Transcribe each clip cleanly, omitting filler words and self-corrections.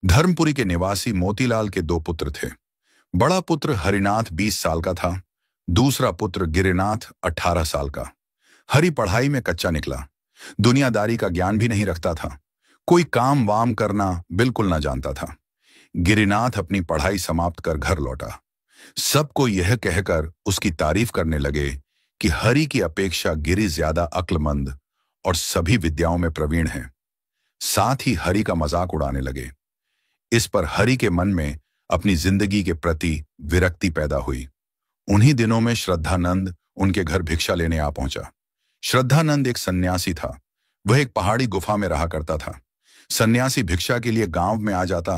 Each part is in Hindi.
धर्मपुरी के निवासी मोतीलाल के दो पुत्र थे। बड़ा पुत्र हरिनाथ 20 साल का था, दूसरा पुत्र गिरिनाथ 18 साल का। हरि पढ़ाई में कच्चा निकला, दुनियादारी का ज्ञान भी नहीं रखता था, कोई काम वाम करना बिल्कुल ना जानता था। गिरिनाथ अपनी पढ़ाई समाप्त कर घर लौटा। सबको यह कहकर उसकी तारीफ करने लगे कि हरि की अपेक्षा गिरि ज्यादा अक्लमंद और सभी विद्याओं में प्रवीण है। साथ ही हरि का मजाक उड़ाने लगे। इस पर हरि के मन में अपनी जिंदगी के प्रति विरक्ति पैदा हुई। उन्हीं दिनों में श्रद्धानंद उनके घर भिक्षा लेने आ पहुंचा। श्रद्धानंद एक सन्यासी था। वह एक पहाड़ी गुफा में रहा करता था। सन्यासी भिक्षा के लिए गांव में आ जाता,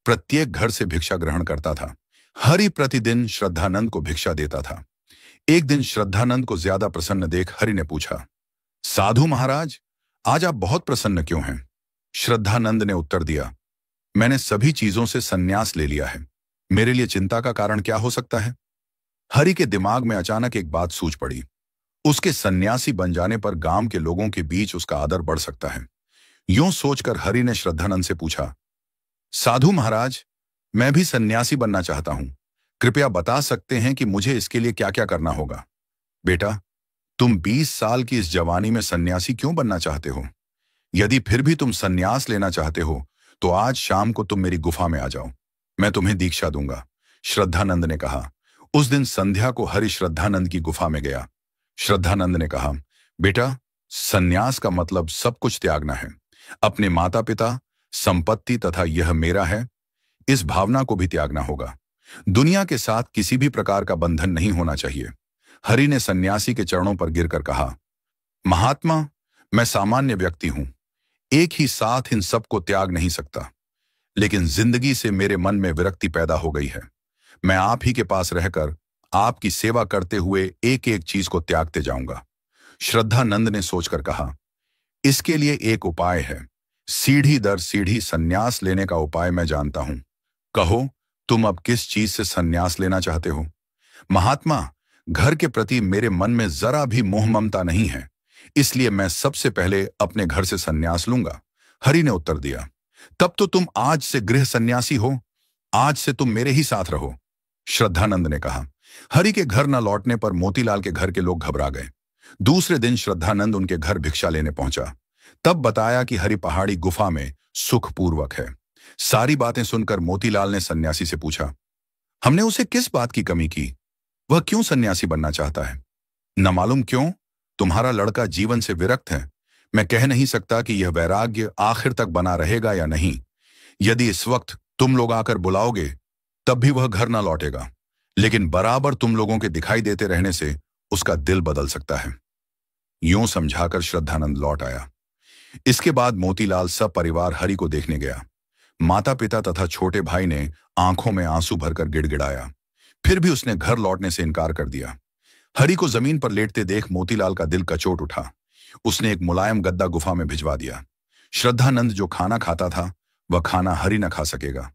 प्रत्येक घर से भिक्षा ग्रहण करता था। हरि प्रतिदिन श्रद्धानंद को भिक्षा देता था। एक दिन श्रद्धानंद को ज्यादा प्रसन्न देख हरि ने पूछा, साधु महाराज, आज आप बहुत प्रसन्न क्यों हैं? श्रद्धानंद ने उत्तर दिया, मैंने सभी चीजों से संन्यास ले लिया है, मेरे लिए चिंता का कारण क्या हो सकता है? हरि के दिमाग में अचानक एक बात सूझ पड़ी। उसके सन्यासी बन जाने पर गांव के लोगों के बीच उसका आदर बढ़ सकता है। यूं सोचकर हरि ने श्रद्धानंद से पूछा, साधु महाराज, मैं भी सन्यासी बनना चाहता हूं, कृपया बता सकते हैं कि मुझे इसके लिए क्या क्या करना होगा? बेटा, तुम 20 साल की इस जवानी में सन्यासी क्यों बनना चाहते हो? यदि फिर भी तुम सन्यास लेना चाहते हो तो आज शाम को तुम मेरी गुफा में आ जाओ, मैं तुम्हें दीक्षा दूंगा, श्रद्धानंद ने कहा। उस दिन संध्या को हरि श्रद्धानंद की गुफा में गया। श्रद्धानंद ने कहा, बेटा, सन्यास का मतलब सब कुछ त्यागना है। अपने माता पिता, संपत्ति तथा यह मेरा है, इस भावना को भी त्यागना होगा। दुनिया के साथ किसी भी प्रकार का बंधन नहीं होना चाहिए। हरि ने सन्यासी के चरणों पर गिरकर कहा, महात्मा, मैं सामान्य व्यक्ति हूं, एक ही साथ इन सब को त्याग नहीं सकता, लेकिन जिंदगी से मेरे मन में विरक्ति पैदा हो गई है। मैं आप ही के पास रहकर आपकी सेवा करते हुए एक एक चीज को त्यागते जाऊंगा। श्रद्धानंद ने सोचकर कहा, इसके लिए एक उपाय है, सीढ़ी दर सीढ़ी संन्यास लेने का उपाय मैं जानता हूं। कहो, तुम अब किस चीज से संन्यास लेना चाहते हो? महात्मा, घर के प्रति मेरे मन में जरा भी मोह ममता नहीं है, इसलिए मैं सबसे पहले अपने घर से संन्यास लूंगा, हरि ने उत्तर दिया। तब तो तुम आज से गृह सन्यासी हो, आज से तुम मेरे ही साथ रहो, श्रद्धानंद ने कहा। हरि के घर न लौटने पर मोतीलाल के घर के लोग घबरा गए। दूसरे दिन श्रद्धानंद उनके घर भिक्षा लेने पहुंचा। तब बताया कि हरि पहाड़ी गुफा में सुखपूर्वक है। सारी बातें सुनकर मोतीलाल ने सन्यासी से पूछा, हमने उसे किस बात की कमी की? वह क्यों सन्यासी बनना चाहता है? न मालूम क्यों तुम्हारा लड़का जीवन से विरक्त है। मैं कह नहीं सकता कि यह वैराग्य आखिर तक बना रहेगा या नहीं। यदि इस वक्त तुम लोग आकर बुलाओगे तब भी वह घर ना लौटेगा, लेकिन बराबर तुम लोगों के दिखाई देते रहने से उसका दिल बदल सकता है। यूं समझाकर श्रद्धानंद लौट आया। इसके बाद मोतीलाल सब परिवार हरि को देखने गया। माता पिता तथा छोटे भाई ने आंखों में आंसू भरकर गिड़गिड़ाया, फिर भी उसने घर लौटने से इनकार कर दिया। हरि को जमीन पर लेटते देख मोतीलाल का दिल कचोट उठा। उसने एक मुलायम गद्दा गुफा में भिजवा दिया। श्रद्धानंद जो खाना खाता था वह खाना हरि न खा सकेगा।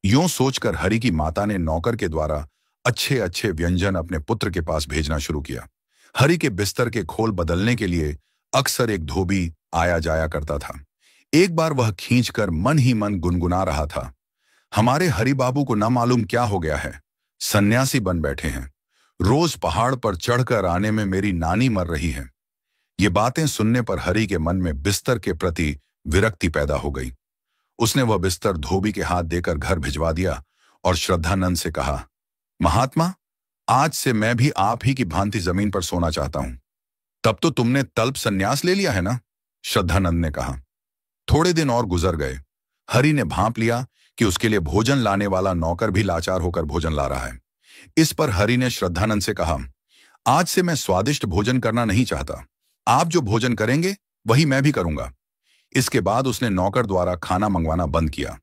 यूं सोचकर हरि की माता ने नौकर के द्वारा अच्छे अच्छे व्यंजन अपने पुत्र के पास भेजना शुरू किया। हरि के बिस्तर के खोल बदलने के लिए अक्सर एक धोबी आया जाया करता था। एक बार वह खींचकर मन ही मन गुनगुना रहा था, हमारे हरि बाबू को न मालूम क्या हो गया है, सन्यासी बन बैठे हैं, रोज पहाड़ पर चढ़कर आने में मेरी नानी मर रही है। ये बातें सुनने पर हरि के मन में बिस्तर के प्रति विरक्ति पैदा हो गई। उसने वह बिस्तर धोबी के हाथ देकर घर भिजवा दिया और श्रद्धानंद से कहा, महात्मा, आज से मैं भी आप ही की भांति जमीन पर सोना चाहता हूं। तब तो तुमने तल्प संन्यास ले लिया है ना? श्रद्धानंद ने कहा। थोड़े दिन और गुजर गए। हरि ने भांप लिया कि उसके लिए भोजन लाने वाला नौकर भी लाचार होकर भोजन ला रहा है। इस पर हरि ने श्रद्धानंद से कहा, आज से मैं स्वादिष्ट भोजन करना नहीं चाहता, आप जो भोजन करेंगे वही मैं भी करूंगा। इसके बाद उसने नौकर द्वारा खाना मंगवाना बंद किया।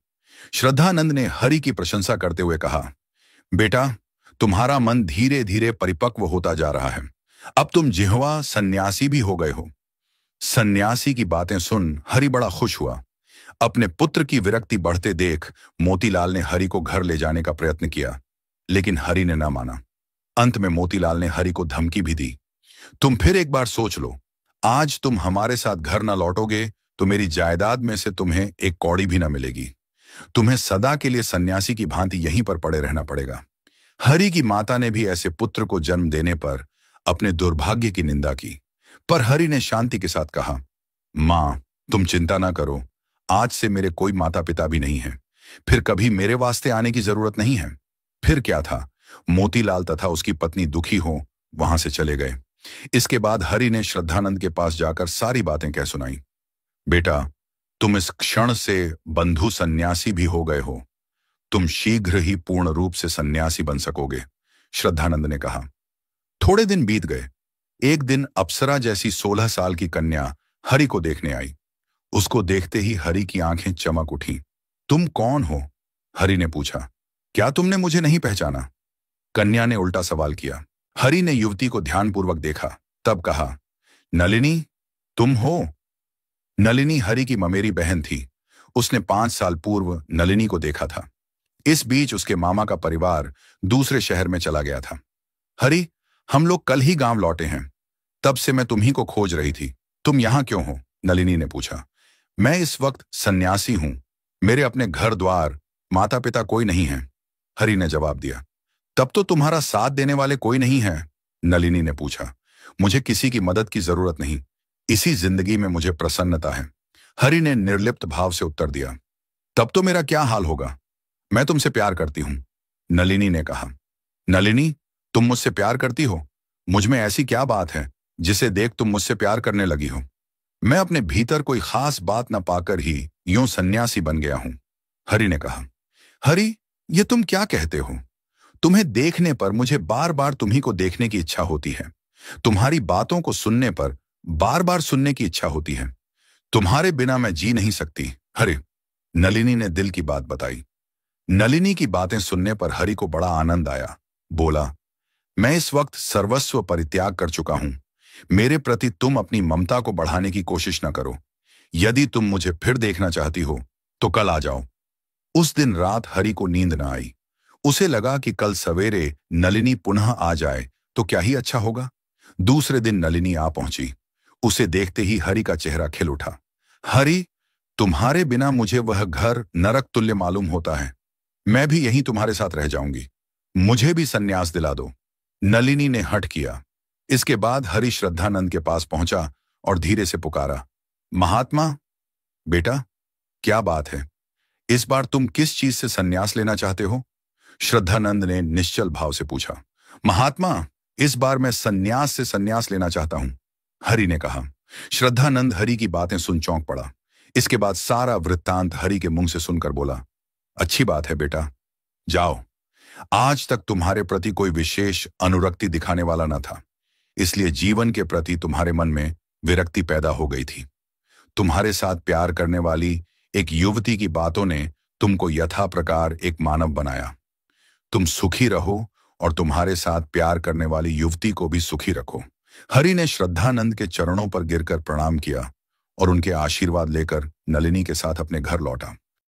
श्रद्धानंद ने हरि की प्रशंसा करते हुए कहा, बेटा, तुम्हारा मन धीरे धीरे परिपक्व होता जा रहा है, अब तुम जिह्वा सन्यासी भी हो गए हो। सन्यासी की बातें सुन हरि बड़ा खुश हुआ। अपने पुत्र की विरक्ति बढ़ते देख मोतीलाल ने हरि को घर ले जाने का प्रयत्न किया, लेकिन हरि ने ना माना। अंत में मोतीलाल ने हरि को धमकी भी दी, तुम फिर एक बार सोच लो, आज तुम हमारे साथ घर ना लौटोगे तो मेरी जायदाद में से तुम्हें एक कौड़ी भी ना मिलेगी। तुम्हें सदा के लिए सन्यासी की भांति यहीं पर पड़े रहना पड़ेगा। हरि की माता ने भी ऐसे पुत्र को जन्म देने पर अपने दुर्भाग्य की निंदा की, पर हरि ने शांति के साथ कहा, मां, तुम चिंता ना करो, आज से मेरे कोई माता पिता भी नहीं है, फिर कभी मेरे वास्ते आने की जरूरत नहीं है। फिर क्या था, मोतीलाल तथा उसकी पत्नी दुखी हो वहां से चले गए। इसके बाद हरि ने श्रद्धानंद के पास जाकर सारी बातें कह सुनाई। बेटा, तुम इस क्षण से बंधु सन्यासी भी हो गए हो, तुम शीघ्र ही पूर्ण रूप से सन्यासी बन सकोगे, श्रद्धानंद ने कहा। थोड़े दिन बीत गए। एक दिन अप्सरा जैसी 16 साल की कन्या हरि को देखने आई। उसको देखते ही हरि की आंखें चमक उठी। तुम कौन हो? हरि ने पूछा। क्या तुमने मुझे नहीं पहचाना? कन्या ने उल्टा सवाल किया। हरि ने युवती को ध्यानपूर्वक देखा, तब कहा, नलिनी, तुम हो? नलिनी हरि की ममेरी बहन थी। उसने 5 साल पूर्व नलिनी को देखा था। इस बीच उसके मामा का परिवार दूसरे शहर में चला गया था। हरि, हम लोग कल ही गांव लौटे हैं, तब से मैं तुम्ही को खोज रही थी। तुम यहां क्यों हो? नलिनी ने पूछा। मैं इस वक्त सन्यासी हूं, मेरे अपने घर द्वार माता पिता कोई नहीं है, हरि ने जवाब दिया। तब तो तुम्हारा साथ देने वाले कोई नहीं है? नलिनी ने पूछा। मुझे किसी की मदद की जरूरत नहीं, इसी जिंदगी में मुझे प्रसन्नता है, हरि ने निर्लिप्त भाव से उत्तर दिया। तब तो मेरा क्या हाल होगा? मैं तुमसे प्यार करती हूं, नलिनी ने कहा। नलिनी, तुम मुझसे प्यार करती हो? मुझ में ऐसी क्या बात है जिसे देख तुम मुझसे प्यार करने लगी हो? मैं अपने भीतर कोई खास बात न पाकर ही यूं सन्यासी बन गया हूं, हरि ने कहा। हरि, ये तुम क्या कहते हो? तुम्हें देखने पर मुझे बार बार तुम्ही को देखने की इच्छा होती है, तुम्हारी बातों को सुनने पर बार बार सुनने की इच्छा होती है। तुम्हारे बिना मैं जी नहीं सकती, हरि, नलिनी ने दिल की बात बताई। नलिनी की बातें सुनने पर हरि को बड़ा आनंद आया। बोला, मैं इस वक्त सर्वस्व परित्याग कर चुका हूं, मेरे प्रति तुम अपनी ममता को बढ़ाने की कोशिश न करो। यदि तुम मुझे फिर देखना चाहती हो तो कल आ जाओ। उस दिन रात हरि को नींद न आई। उसे लगा कि कल सवेरे नलिनी पुनः आ जाए तो क्या ही अच्छा होगा। दूसरे दिन नलिनी आ पहुंची। उसे देखते ही हरि का चेहरा खिल उठा। हरि, तुम्हारे बिना मुझे वह घर नरक तुल्य मालूम होता है, मैं भी यहीं तुम्हारे साथ रह जाऊंगी, मुझे भी सन्यास दिला दो। नलिनी ने हठ किया। इसके बाद हरि श्रद्धानंद के पास पहुंचा और धीरे से पुकारा, महात्मा। बेटा, क्या बात है, इस बार तुम किस चीज से सन्यास लेना चाहते हो? श्रद्धानंद ने निश्चल भाव से पूछा। महात्मा, इस बार मैं सन्यास से सन्यास लेना चाहता हूं, हरि ने कहा। श्रद्धानंद हरि की बातें सुन चौंक पड़ा। इसके बाद सारा वृत्तांत हरि के मुंह से सुनकर बोला, अच्छी बात है बेटा, जाओ। आज तक तुम्हारे प्रति कोई विशेष अनुरक्ति दिखाने वाला न था, इसलिए जीवन के प्रति तुम्हारे मन में विरक्ति पैदा हो गई थी। तुम्हारे साथ प्यार करने वाली एक युवती की बातों ने तुमको यथा प्रकार एक मानव बनाया। तुम सुखी रहो और तुम्हारे साथ प्यार करने वाली युवती को भी सुखी रखो। हरि ने श्रद्धानंद के चरणों पर गिरकर प्रणाम किया और उनके आशीर्वाद लेकर नलिनी के साथ अपने घर लौटा।